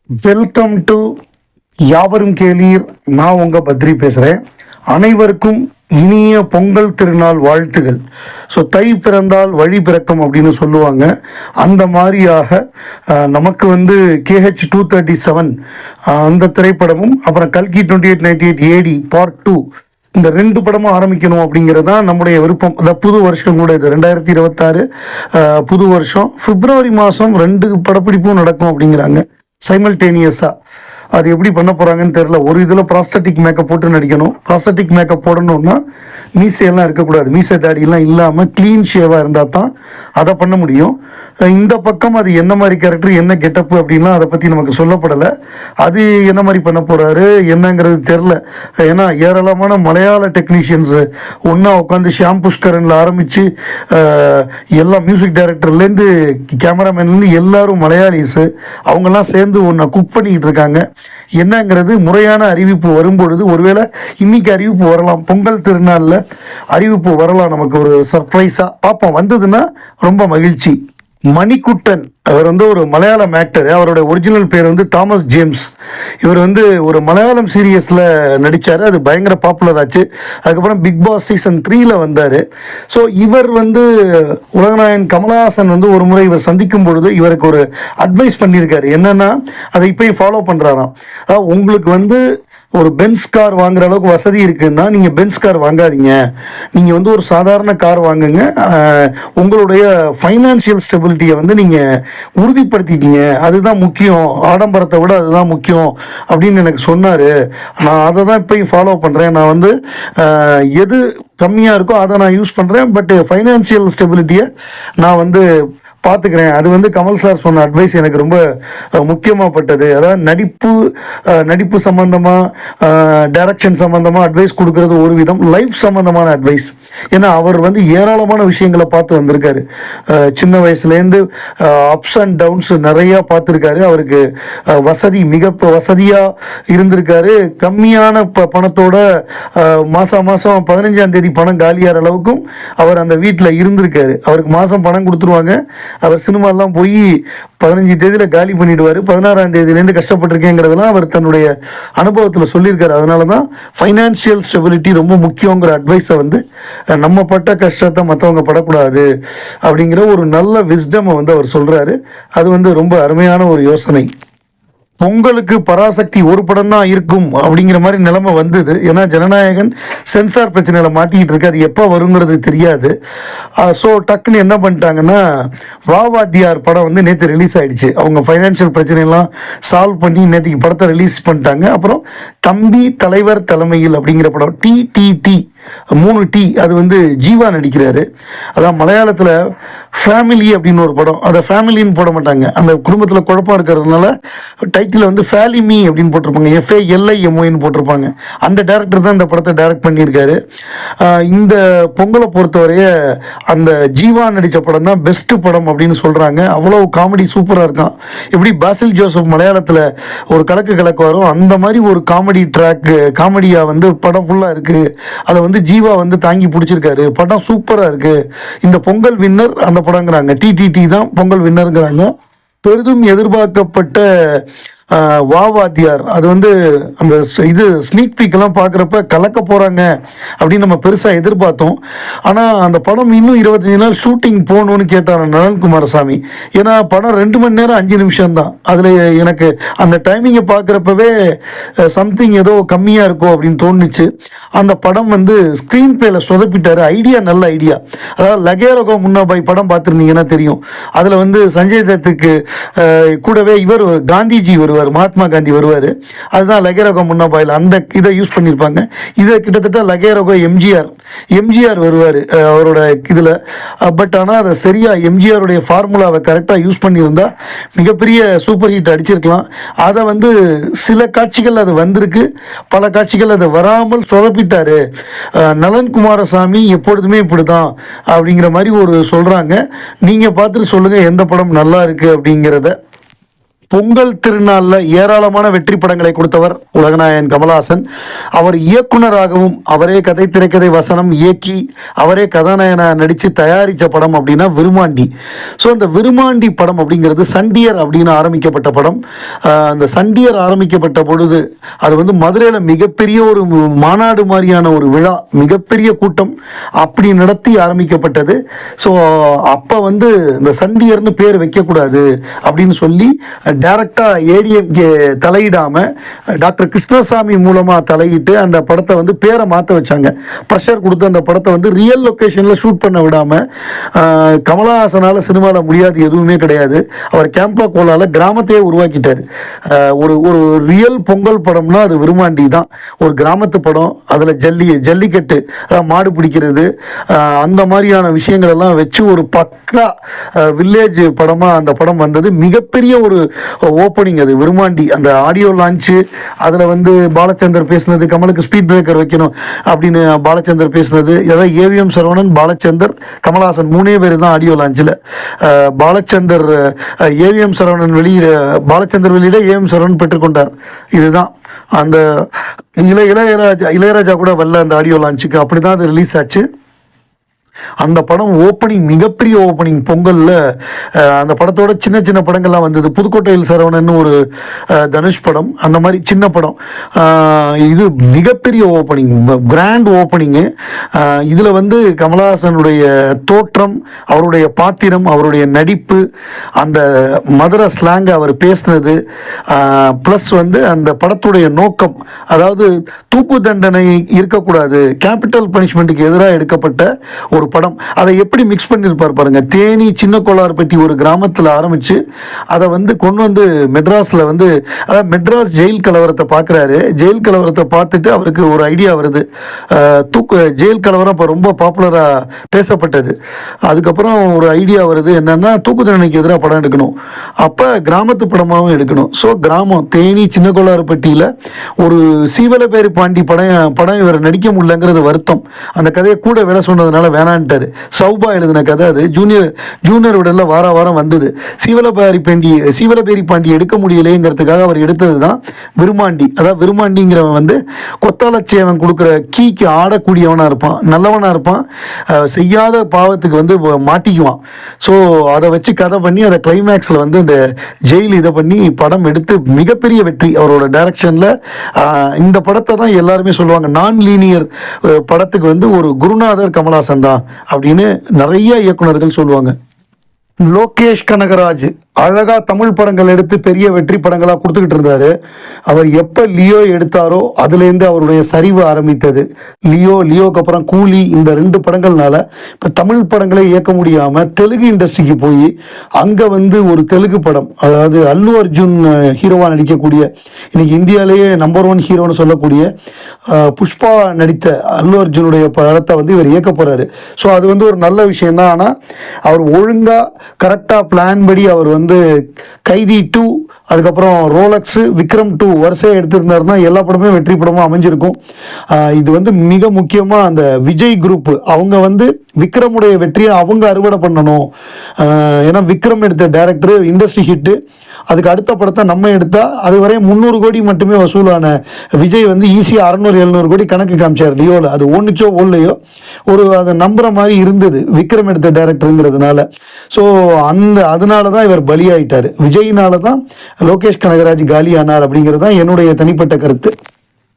Welcome to யாவரும் கேளீர். நான் உங்கள் பத்ரி பேசுகிறேன். அனைவருக்கும் இனிய பொங்கல் திருநாள் வாழ்த்துகள். ஸோ தை பிறந்தால் வழி பிறக்கும் அப்படின்னு சொல்லுவாங்க. அந்த மாதிரியாக நமக்கு வந்து KH-237 அந்த திரைப்படமும் அப்புறம் கல்கி 2898 AD Part 2 இந்த 2 படமும் ஆரம்பிக்கணும் அப்படிங்கிறது தான் நம்முடைய விருப்பம். அந்த புது வருஷம் கூட இது 2026 புது வருஷம். பிப்ரவரி மாதம் 2 படப்பிடிப்பும் நடக்கும் அப்படிங்கிறாங்க சைமல்டேனியஸாக. அது எப்படி பண்ண போகிறாங்கன்னு தெரில. ஒரு இதில் ப்ராஸ்தட்டிக் மேக்கப் போட்டு நடிக்கணும். ப்ராஸ்தட்டிக் மேக்கப் போடணுன்னா மீசையெல்லாம் இருக்கக்கூடாது. மீசை தாடியெல்லாம் இல்லாமல் க்ளீன் ஷேவாக இருந்தால் தான் அதை பண்ண முடியும். இந்த பக்கம் அது என்ன மாதிரி கேரக்டர், என்ன கெட்டப்பு அப்படின்லாம் அதை பற்றி நமக்கு சொல்லப்படலை. அது என்ன மாதிரி பண்ண போகிறாரு என்னங்கிறது தெரில. ஏன்னா ஏராளமான மலையாள டெக்னீஷியன்ஸு ஒன்றா உட்காந்து ஷியாம் புஷ்கரனில் ஆரம்பித்து எல்லா மியூசிக் டைரக்டர்லேருந்து கேமராமேன்லேருந்து எல்லோரும் மலையாளிஸு அவங்கெல்லாம் சேர்ந்து ஒன்றை குக் பண்ணிக்கிட்டு இருக்காங்க. என்னங்கிறது முறையான அறிவிப்பு வரும்பொழுது, ஒருவேளை இன்னைக்கு அறிவிப்பு வரலாம், பொங்கல் திருநாளில் அறிவிப்பு வரலாம். நமக்கு ஒரு சர்ப்ரைஸாக பார்ப்போம். வந்ததுன்னா ரொம்ப மகிழ்ச்சி. மணிக்குட்டன் அவர் வந்து ஒரு மலையாளம் ஆக்டர். அவருடைய ஒரிஜினல் பேர் வந்து தாமஸ் ஜேம்ஸ். இவர் வந்து ஒரு மலையாளம் சீரியஸில் நடித்தார். அது பயங்கர பாப்புலர் ஆச்சு. அதுக்கப்புறம் பிக் பாஸ் சீசன் 3ல் வந்தார். ஸோ இவர் வந்து உலகநாயகன் கமலஹாசன் வந்து ஒரு முறை இவர் சந்திக்கும் பொழுது இவருக்கு ஒரு அட்வைஸ் பண்ணியிருக்காரு. என்னென்னா அதை இப்போயும் ஃபாலோ பண்ணுறாராம். உங்களுக்கு வந்து ஒரு பென்ஸ் கார் வாங்குற அளவுக்கு வசதி இருக்குன்னா நீங்கள் பென்ஸ் கார் வாங்காதீங்க. நீங்கள் வந்து ஒரு சாதாரண கார் வாங்குங்க. உங்களுடைய ஃபைனான்ஷியல் ஸ்டெபிலிட்டியை வந்து நீங்கள் உறுதிப்படுத்திக்கிங்க. அதுதான் முக்கியம். ஆடம்பரத்தை விட அதுதான் முக்கியம் அப்படின்னு எனக்கு சொன்னார். நான் அதை தான் இப்போயும் ஃபாலோ பண்ணுறேன். நான் வந்து எது கம்மியாக இருக்கோ அதை நான் யூஸ் பண்ணுறேன். பட் ஃபைனான்ஷியல் ஸ்டெபிலிட்டியை நான் வந்து பார்த்துக்கிறேன். அது வந்து கமல் சார் சொன்ன அட்வைஸ் எனக்கு ரொம்ப முக்கியமாகப்பட்டது. அதாவது நடிப்பு சம்மந்தமாக, டைரக்ஷன் சம்மந்தமாக அட்வைஸ் கொடுக்கறது ஒரு விதம், லைஃப் சம்மந்தமான அட்வைஸ். ஏன்னா அவர் வந்து ஏராளமான விஷயங்களை பார்த்து வந்திருக்காரு. சின்ன வயசுலேருந்து அப்ஸ் அண்ட் டவுன்ஸ் நிறையா பார்த்துருக்காரு. அவருக்கு மிக வசதியாக இருந்திருக்காரு. கம்மியான பணத்தோட மாதம் 15ஆம் தேதி பணம் காலியாகிற அளவுக்கும் அவர் அந்த வீட்டில் இருந்திருக்காரு. அவருக்கு மாதம் பணம் கொடுத்துருவாங்க. அவர் சினிமாலாம் போய் 15 தேதியில் காலி பண்ணிடுவார். 16ஆம் தேதியிலேருந்து கஷ்டப்பட்டிருக்கேங்கிறதெல்லாம் அவர் தன்னுடைய அனுபவத்தில் சொல்லியிருக்காரு. அதனால தான் ஃபைனான்ஷியல் ஸ்டெபிலிட்டி ரொம்ப முக்கியங்கிற அட்வைஸை வந்து நம்ம பட்ட கஷ்டத்தை மற்றவங்க படக்கூடாது அப்படிங்கிற ஒரு நல்ல விஸ்டமை வந்து அவர் சொல்கிறாரு. அது வந்து ரொம்ப அருமையான ஒரு யோசனை. பொங்கலுக்கு பராசக்தி ஒரு படம் தான் இருக்கும் அப்படிங்கிற மாதிரி நிலைமை வந்தது. ஏன்னா ஜனநாயகன் சென்சார் பிரச்சனையில் மாட்டிக்கிட்டு இருக்கு. அது எப்போ வருங்கிறது தெரியாது. ஸோ டக்குன்னு என்ன பண்ணிட்டாங்கன்னா, வாவாத்தியார் படம் வந்து நேற்று ரிலீஸ் ஆகிடுச்சு. அவங்க ஃபைனான்ஷியல் பிரச்சனையெல்லாம் சால்வ் பண்ணி நேற்றுக்கு படத்தை ரிலீஸ் பண்ணிட்டாங்க. அப்புறம் தம்பி தலைவர் தலைமையில் அப்படிங்கிற படம் TTT 3T அது வந்து ஜீவா நடிக்கிறாரு. அதான் மலையாளத்தில் ஃபேமிலி அப்படின்னு ஒரு படம். அதை ஃபேமிலின்னு போட மாட்டாங்க. அந்த குடும்பத்தில் குழப்பம் இருக்கிறதுனால டைட்டில் வந்து ஃபேலிமி அப்படின்னு போட்டிருப்பாங்க. FALIMOன்னு போட்டிருப்பாங்க. அந்த டேரக்டர் தான் இந்த படத்தை டைரக்ட் பண்ணியிருக்காரு. இந்த பொங்கலை பொறுத்தவரைய அந்த ஜீவா நடித்த படம் தான் பெஸ்ட்டு படம் அப்படின்னு சொல்கிறாங்க. அவ்வளோ காமெடி சூப்பராக இருக்கான். எப்படி பாசில் ஜோசப் மலையாளத்தில் ஒரு கலக்கு வரும், அந்த மாதிரி ஒரு காமெடியாக வந்து படம் ஃபுல்லாக இருக்குது. அதை வந்து ஜீவா வந்து தாங்கி பிடிச்சிருக்காரு. படம் சூப்பராக இருக்குது. இந்த பொங்கல் வின்னர் அந்த படங்கிறாங்க. TTT தான் பொங்கல் வின்னருங்கிறாங்க. பெரிதும் எதிர்பார்க்கப்பட்ட வாவாத்தியார் அது வந்து அந்த ஸ்னீக் பீக்கெல்லாம் பார்க்குறப்ப கலக்க போகிறாங்க அப்படின்னு நம்ம பெருசாக எதிர்பார்த்தோம். ஆனால் அந்த படம் இன்னும் 25 நாள் ஷூட்டிங் போகணுன்னு கேட்டார் நலன் குமாரசாமி. ஏன்னா படம் 2 மணி நேரம் 5 நிமிஷம் தான். அதில் எனக்கு அந்த டைமிங்கை பார்க்குறப்பவே சம்திங் ஏதோ கம்மியாக இருக்கும் அப்படின்னு தோணுச்சு. அந்த படம் வந்து ஸ்க்ரீன் பிளேல சொதப்பிட்டார். ஐடியா நல்ல ஐடியா. அதாவது லகேரகோ முன்னாபாய் படம் பார்த்துருந்தீங்கன்னா தெரியும். அதில் வந்து சஞ்சய் தத்துக்கு கூடவே இவர் காந்திஜி வருவார், மகாத்மா காந்தி வருவார். அதுதான் லகேரகோ முன்னாபாயில் அந்த இதை யூஸ் பண்ணியிருப்பாங்க. இதை கிட்டத்தட்ட லகேரகோ எம்ஜிஆர் வருவார் அவரோட இதில். பட் ஆனால் அதை சரியாக எம்ஜிஆருடைய ஃபார்முலாவை கரெக்டாக யூஸ் பண்ணியிருந்தால் மிகப்பெரிய சூப்பர் ஹிட் அடிச்சிருக்கலாம். அதை வந்து சில காட்சிகள் அது வந்திருக்கு, பல காட்சிகள் அது வராமல் சொதப்பிட்டார். நலன் குமாரசாமி எப்பொழுதுமே இப்படி தான் அப்படிங்கிற மாதிரி ஒரு சொல்கிறாங்க. நீங்கள் பார்த்துட்டு சொல்லுங்கள் எந்த படம் நல்லா இருக்குது அப்படிங்கிறத. பொங்கல் திருநாளில் ஏராளமான வெற்றி படங்களை கொடுத்தவர் உலகநாயகன் கமலஹாசன். அவர் இயக்குனராகவும் அவரே கதை திரைக்கதை வசனம் இயக்கி அவரே கதாநாயகனாக நடித்து தயாரித்த படம் அப்படின்னா விருமாண்டி. ஸோ அந்த விருமாண்டி படம் அப்படிங்கிறது சண்டியர் அப்படின்னு ஆரம்பிக்கப்பட்ட படம். அந்த சண்டியர் ஆரம்பிக்கப்பட்ட பொழுது அது வந்து மதுரையில் மிகப்பெரிய ஒரு மாநாடு மாதிரியான ஒரு விழா, மிகப்பெரிய கூட்டம் அப்படி நடத்தி ஆரம்பிக்கப்பட்டது. ஸோ அப்போ வந்து இந்த சண்டியர்னு பேர் வைக்கக்கூடாது அப்படின்னு சொல்லி டைரக்டாக ஏடிஎம்கே தலையிடாமல் டாக்டர் கிருஷ்ணசாமி மூலமாக தலையிட்டு அந்த படத்தை வந்து பேரை மாற்ற வச்சாங்க. ப்ரெஷர் கொடுத்து அந்த படத்தை வந்து ரியல் லொக்கேஷனில் ஷூட் பண்ண விடாமல், கமலஹாசனால் சினிமாவில் முடியாது எதுவுமே கிடையாது, அவர் கேம்பா கோலால் கிராமத்தையே உருவாக்கிட்டார். ஒரு ஒரு ரியல் பொங்கல் படம்னா அது விருமாண்டி தான். ஒரு கிராமத்து படம், அதில் ஜல்லிக்கட்டு, மாடு பிடிக்கிறது, அந்த மாதிரியான விஷயங்கள் எல்லாம் வச்சு ஒரு பக்கா வில்லேஜ் படமாக அந்த படம் வந்தது. மிகப்பெரிய ஒரு ஓப்பனிங் அது விருமாண்டி. அந்த ஆடியோ லான்ச்சு, அதில் வந்து பாலச்சந்தர் பேசினது, கமலுக்கு ஸ்பீட் பிரேக்கர் வைக்கணும் அப்படின்னு பாலச்சந்தர் பேசினது, ஏதாவது ஏவிஎம் சரவணன், பாலச்சந்தர், கமலஹாசன் 3 பேர் தான் ஆடியோ லான்ச்சில். பாலச்சந்தர் ஏவிஎம் சரவணன் பாலச்சந்தர் வெளியிட ஏவிஎம் சரவணன் பெற்றுக்கொண்டார். இதுதான் அந்த இளையராஜா கூட வரல அந்த ஆடியோ லான்ச்சுக்கு. அப்படி தான் அது ரிலீஸ் ஆச்சு. அந்த படம் ஓப்பனிங், மிகப்பெரிய ஓப்பனிங் பொங்கலில். அந்த படத்தோட சின்ன சின்ன படங்கள்லாம் வந்தது. புதுக்கோட்டையில் சரவணன் ஒரு தனுஷ் படம், அந்த மாதிரி சின்ன படம். இது மிகப்பெரிய ஓப்பனிங், கிராண்ட் ஓப்பனிங்கு. இதில் வந்து கமலஹாசனுடைய தோற்றம், அவருடைய பாத்திரம், அவருடைய நடிப்பு, அந்த மதுரை ஸ்லாங் அவர் பேசினது, ப்ளஸ் வந்து அந்த படத்துடைய நோக்கம், அதாவது தூக்கு தண்டனை இருக்கக்கூடாது, கேபிட்டல் பனிஷ்மெண்ட்டுக்கு எதிராக எடுக்கப்பட்ட ஒரு படம். அதை எப்படி மிக்ஸ் பண்ணியிருப்பார் பாருங்க. தேனி சின்ன கோளாறுப்பட்டி ஒரு கிராமத்தில் ஆரம்பித்து அதை வந்து கொண்டு வந்து மெட்ராஸில் வந்து, அதாவது மெட்ராஸ் ஜெயில் கலவரத்தை பார்க்குறாரு. ஜெயில் கலவரத்தை பார்த்துட்டு அவருக்கு ஒரு ஐடியா வருது. ஜெயில் கலவரம் இப்போ ரொம்ப பாப்புலராக பேசப்பட்டது. அதுக்கப்புறம் ஒரு ஐடியா வருது, என்னென்னா தூக்கு தண்டனைக்கு எதிராக படம் எடுக்கணும், அப்போ கிராமத்து படமாகவும் எடுக்கணும். ஸோ கிராமம் தேனி சின்ன கோளாறுப்பட்டியில் ஒரு சீவலபேரி பாண்டி படம் இவர் நடிக்க முடியலங்கிறது வருத்தம். அந்த கதையை கூட விட சொன்னதுனால வேணான்ட்டாரு. சௌபா எழுதின கதை அது. ஜூனியர் விடல வார வாரம் வந்தது. சீவலபேரி பாண்டி எடுக்க முடியலைங்கிறதுக்காக அவர் எடுத்தது தான் விருமாண்டி. அதாவது விருமாண்டிங்கிறவன் வந்து கொத்தாலச்சேவன் கொடுக்குற கீக்கு ஆடக்கூடியவனாக இருப்பான், நல்லவனாக இருப்பான், செய்யாத பாவத்துக்கு வந்து மாட்டிக்குவான். ஸோ அதை வச்சு கதை பண்ணி அதை கிளைமேக்ஸில் வந்து இந்த ஜெயில் இதை பண்ணி படம் எடுத்து மிகப்பெரிய வெற்றி அவரோட டைரக்ஷனில். இந்த படத்தை தான் எல்லாருமே சொல்லுவாங்க, நான் லீனியர் படத்துக்கு வந்து ஒரு குருநாதர் கமலஹாசன் தான் அப்படின்னு நிறைய இயக்குனர்கள் சொல்லுவாங்க. லோகேஷ் கனகராஜ் அழகாக தமிழ் படங்கள் எடுத்து பெரிய வெற்றி படங்களாக கொடுத்துக்கிட்டு இருந்தார். அவர் எப்போ லியோ எடுத்தாரோ அதுலேருந்து அவருடைய சரிவு ஆரம்பித்தது. லியோக்கு அப்புறம் கூலி, இந்த 2 படங்கள்னால இப்போ தமிழ் படங்களே இயக்க முடியாமல் தெலுங்கு இண்டஸ்ட்ரிக்கு போய் அங்கே வந்து ஒரு தெலுங்கு படம், அதாவது அல்லு அர்ஜுன் ஹீரோவாக நடிக்கக்கூடிய, இன்னைக்கு இந்தியாவிலேயே நம்பர் 1 ஹீரோன்னு சொல்லக்கூடிய புஷ்பா நடித்த அல்லு அர்ஜுனுடைய படத்தை வந்து இவர் இயக்க போகிறாரு. ஸோ அது வந்து ஒரு நல்ல விஷயம்தான். ஆனால் அவர் ஒழுங்காக கரெக்டாக பிளான் படி அவர் வந்து கைதி 2, அதுக்கப்புறம் ரோலக்ஸ், விக்ரம் 2 வரிசையாக எடுத்திருந்தாருன்னா எல்லா படமே வெற்றி படமாக அமைஞ்சிருக்கும். இது வந்து மிக முக்கியமாக அந்த விஜய் குரூப் அவங்க வந்து விக்ரமுடைய வெற்றியை அவங்க அறுவடை பண்ணணும். ஏன்னா விக்ரம் எடுத்த டைரக்டர் இண்டஸ்ட்ரி ஹிட்டு, அதுக்கு அடுத்த படத்தை நம்ம எடுத்தால் அது வரை 300 கோடி மட்டுமே வசூலான விஜய் வந்து ஈஸியாக 600-700 கோடி கணக்கு காமிச்சார் லியோவில். அது ஒன்றுச்சோ ஓடலையோ ஒரு அதை நம்புற மாதிரி இருந்தது விக்ரம் எடுத்த டைரக்டருங்கிறதுனால. ஸோ அதனால தான் இவர் பலியாயிட்டார். விஜய்னால தான் லோகேஷ் கனகராஜ் காலியானார் அப்படிங்கிறது தான் என்னுடைய தனிப்பட்ட கருத்து.